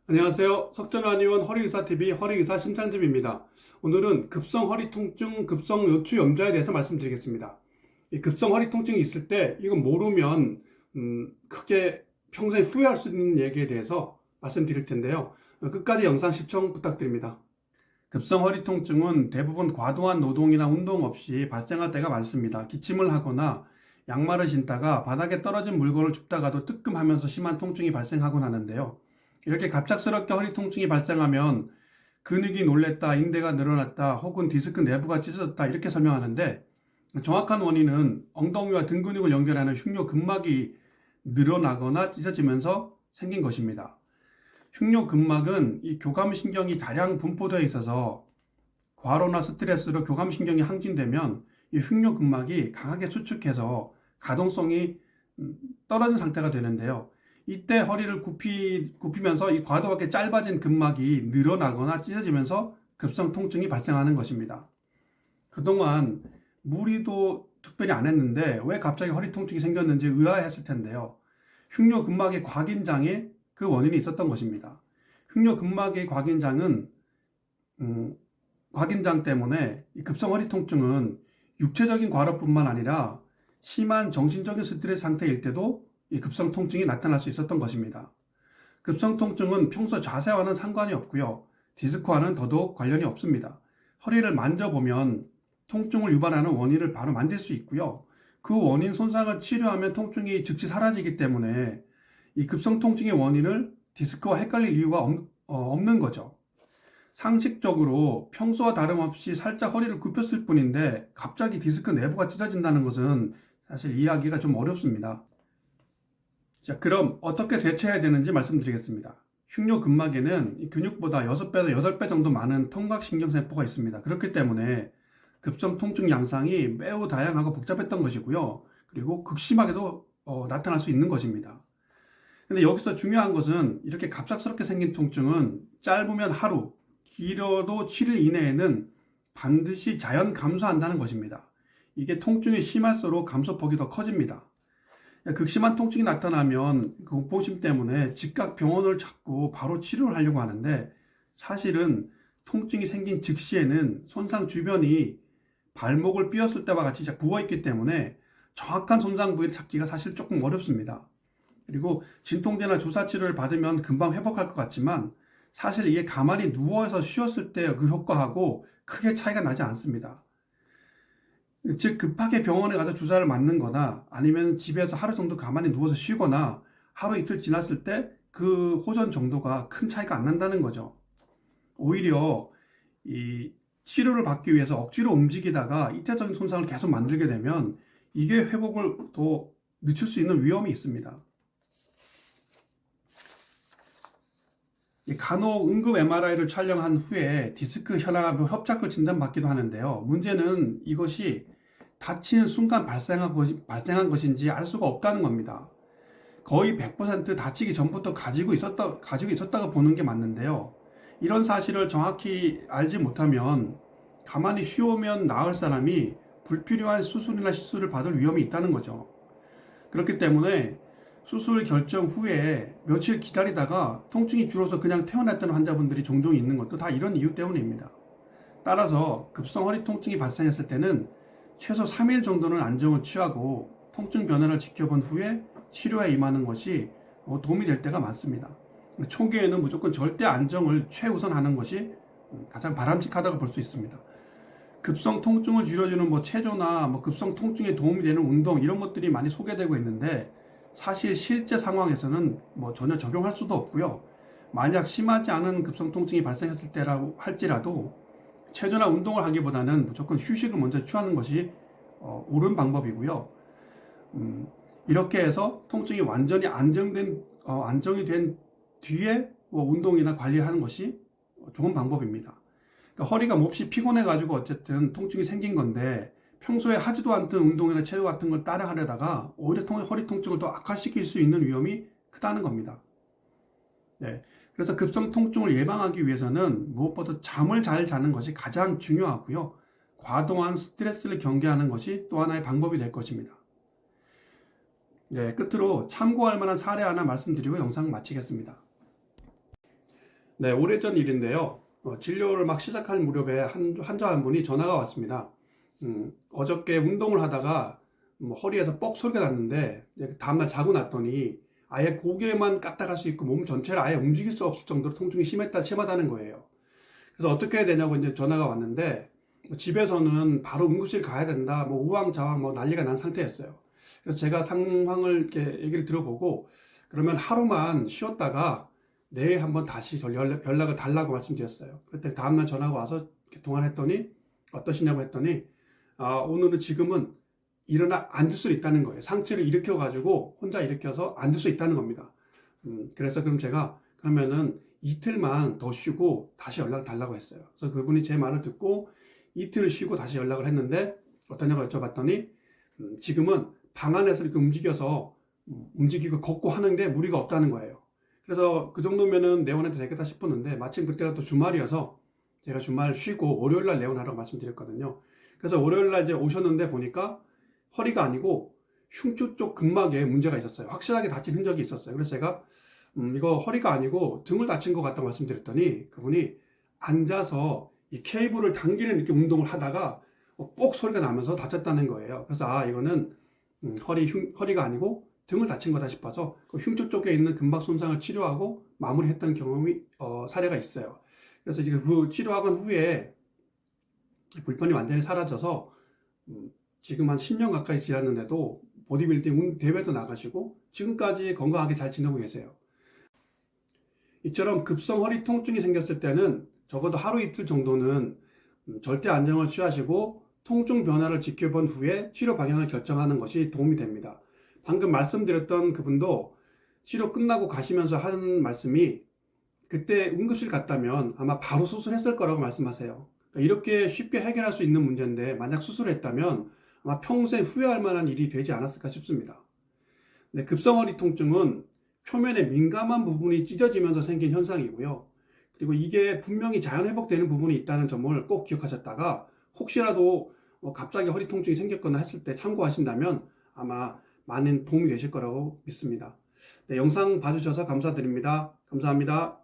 안녕하세요. 석전환의원 허리의사TV 허리의사 심상집입니다. 오늘은 급성 허리통증, 급성 요추 염좌에 대해서 말씀드리겠습니다. 이 급성 허리통증이 있을 때 이건 모르면 크게 평소에 후회할 수 있는 얘기에 대해서 말씀드릴 텐데요. 끝까지 영상 시청 부탁드립니다. 급성 허리통증은 대부분 과도한 노동이나 운동 없이 발생할 때가 많습니다. 기침을 하거나 양말을 신다가 바닥에 떨어진 물건을 줍다가도 뜨끔하면서 심한 통증이 발생하곤 하는데요. 이렇게 갑작스럽게 허리 통증이 발생하면 근육이 놀랬다, 인대가 늘어났다, 혹은 디스크 내부가 찢어졌다 이렇게 설명하는데, 정확한 원인은 엉덩이와 등 근육을 연결하는 흉뇨근막이 늘어나거나 찢어지면서 생긴 것입니다. 흉뇨근막은 이 교감신경이 다량 분포되어 있어서 과로나 스트레스로 교감신경이 항진되면 이 흉뇨근막이 강하게 수축해서 가동성이 떨어진 상태가 되는데요. 이때 허리를 굽히면서 이 과도하게 짧아진 근막이 늘어나거나 찢어지면서 급성 통증이 발생하는 것입니다. 그동안 무리도 특별히 안 했는데 왜 갑자기 허리 통증이 생겼는지 의아했을 텐데요. 흉뇨근막의 곽인장에 그 원인이 있었던 것입니다. 흉뇨근막의 곽인장은 곽인장 때문에 이 급성 허리 통증은 육체적인 과로뿐만 아니라 심한 정신적인 스트레스 상태일 때도 이 급성 통증이 나타날 수 있었던 것입니다. 급성 통증은 평소 자세와는 상관이 없고요. 디스크와는 더더욱 관련이 없습니다. 허리를 만져보면 통증을 유발하는 원인을 바로 만질 수 있고요. 그 원인 손상을 치료하면 통증이 즉시 사라지기 때문에 이 급성 통증의 원인을 디스크와 헷갈릴 이유가 없는 거죠. 상식적으로 평소와 다름없이 살짝 허리를 굽혔을 뿐인데 갑자기 디스크 내부가 찢어진다는 것은 사실 이해하기가 좀 어렵습니다. 자, 그럼 어떻게 대처해야 되는지 말씀드리겠습니다. 흉뇨근막에는 이 근육보다 6배에서 8배 정도 많은 통각신경세포가 있습니다. 그렇기 때문에 급성 통증 양상이 매우 다양하고 복잡했던 것이고요. 그리고 극심하게도 나타날 수 있는 것입니다. 근데 여기서 중요한 것은 이렇게 갑작스럽게 생긴 통증은 짧으면 하루, 길어도 7일 이내에는 반드시 자연 감소한다는 것입니다. 이게 통증이 심할수록 감소폭이 더 커집니다. 극심한 통증이 나타나면 그 공포심 때문에 즉각 병원을 찾고 바로 치료를 하려고 하는데, 사실은 통증이 생긴 즉시에는 손상 주변이 발목을 삐었을 때와 같이 부어있기 때문에 정확한 손상 부위를 찾기가 사실 조금 어렵습니다. 그리고 진통제나 주사 치료를 받으면 금방 회복할 것 같지만 사실 이게 가만히 누워서 쉬었을 때 그 효과하고 크게 차이가 나지 않습니다. 즉 급하게 병원에 가서 주사를 맞는 거나 아니면 집에서 하루 정도 가만히 누워서 쉬거나 하루 이틀 지났을 때 그 호전 정도가 큰 차이가 안 난다는 거죠. 오히려 이 치료를 받기 위해서 억지로 움직이다가 이태적인 손상을 계속 만들게 되면 이게 회복을 더 늦출 수 있는 위험이 있습니다. 간혹 응급 MRI를 촬영한 후에 디스크 현황 협착을 진단받기도 하는데요. 문제는 이것이 다치는 순간 발생한 것인지 알 수가 없다는 겁니다. 거의 100% 다치기 전부터 가지고 있었다고 보는 게 맞는데요. 이런 사실을 정확히 알지 못하면 가만히 쉬우면 나을 사람이 불필요한 수술이나 시술을 받을 위험이 있다는 거죠. 그렇기 때문에 수술 결정 후에 며칠 기다리다가 통증이 줄어서 그냥 퇴원했던 환자분들이 종종 있는 것도 다 이런 이유 때문입니다. 따라서 급성 허리 통증이 발생했을 때는 최소 3일 정도는 안정을 취하고 통증 변화를 지켜본 후에 치료에 임하는 것이 도움이 될 때가 많습니다. 초기에는 무조건 절대 안정을 최우선하는 것이 가장 바람직하다고 볼 수 있습니다. 급성 통증을 줄여주는 체조나 급성 통증에 도움이 되는 운동 이런 것들이 많이 소개되고 있는데 사실 실제 상황에서는 전혀 적용할 수도 없고요. 만약 심하지 않은 급성 통증이 발생했을 때라고 할지라도 체조나 운동을 하기보다는 무조건 휴식을 먼저 취하는 것이 옳은 방법이고요. 이렇게 해서 통증이 완전히 안정이 된 뒤에 운동이나 관리를 하는 것이 좋은 방법입니다. 그러니까 허리가 몹시 피곤해가지고 어쨌든 통증이 생긴 건데 평소에 하지도 않던 운동이나 체조 같은 걸 따라 하려다가 오히려 허리 통증을 더 악화시킬 수 있는 위험이 크다는 겁니다. 네. 그래서 급성 통증을 예방하기 위해서는 무엇보다 잠을 잘 자는 것이 가장 중요하고요. 과도한 스트레스를 경계하는 것이 또 하나의 방법이 될 것입니다. 네, 끝으로 참고할 만한 사례 하나 말씀드리고 영상 마치겠습니다. 네, 오래전 일인데요. 진료를 막 시작할 무렵에 환자 한 분이 전화가 왔습니다. 어저께 운동을 하다가 뭐 허리에서 뻑 소리가 났는데 이제 다음날 자고 났더니 아예 고개만 까딱할 수 있고 몸 전체를 아예 움직일 수 없을 정도로 통증이 심하다는 거예요. 그래서 어떻게 해야 되냐고 이제 전화가 왔는데 집에서는 바로 응급실 가야 된다, 뭐 우왕좌왕 뭐 난리가 난 상태였어요. 그래서 제가 상황을 이렇게 얘기를 들어보고 그러면 하루만 쉬었다가 내일 한번 다시 연락을 달라고 말씀드렸어요. 그때 다음날 전화가 와서 이렇게 통화를 했더니 어떠시냐고 했더니 오늘은 지금은 일어나 앉을 수 있다는 거예요. 상체를 일으켜 가지고 혼자 일으켜서 앉을 수 있다는 겁니다. 그래서 그럼 제가 그러면은 이틀만 더 쉬고 다시 연락 달라고 했어요. 그래서 그분이 제 말을 듣고 이틀 쉬고 다시 연락을 했는데 어떠냐고 여쭤봤더니 지금은 방 안에서 이렇게 움직이고 걷고 하는데 무리가 없다는 거예요. 그래서 그 정도면은 내원해도 되겠다 싶었는데 마침 그때가 또 주말이어서 제가 주말 쉬고 월요일날 내원하라고 말씀드렸거든요. 그래서 월요일날 이제 오셨는데 보니까 허리가 아니고 흉추 쪽 근막에 문제가 있었어요. 확실하게 다친 흔적이 있었어요. 그래서 제가 이거 허리가 아니고 등을 다친 것 같다고 말씀드렸더니 그분이 앉아서 이 케이블을 당기는 이렇게 운동을 하다가 뽁 소리가 나면서 다쳤다는 거예요. 그래서 이거는 허리가 아니고 등을 다친 거다 싶어서 그 흉추 쪽에 있는 근막 손상을 치료하고 마무리했던 경험이 사례가 있어요. 그래서 이제 그 치료하고 후에 불편이 완전히 사라져서 지금 한 10년 가까이 지났는데도 보디빌딩 대회도 나가시고 지금까지 건강하게 잘 지내고 계세요. 이처럼 급성 허리 통증이 생겼을 때는 적어도 하루 이틀 정도는 절대 안정을 취하시고 통증 변화를 지켜본 후에 치료 방향을 결정하는 것이 도움이 됩니다. 방금 말씀드렸던 그분도 치료 끝나고 가시면서 하는 말씀이 그때 응급실 갔다면 아마 바로 수술했을 거라고 말씀하세요. 그러니까 이렇게 쉽게 해결할 수 있는 문제인데 만약 수술했다면 아마 평생 후회할 만한 일이 되지 않았을까 싶습니다. 네, 급성 허리 통증은 표면에 민감한 부분이 찢어지면서 생긴 현상이고요. 그리고 이게 분명히 자연 회복되는 부분이 있다는 점을 꼭 기억하셨다가 혹시라도 갑자기 허리 통증이 생겼거나 했을 때 참고하신다면 아마 많은 도움이 되실 거라고 믿습니다. 네, 영상 봐주셔서 감사드립니다. 감사합니다.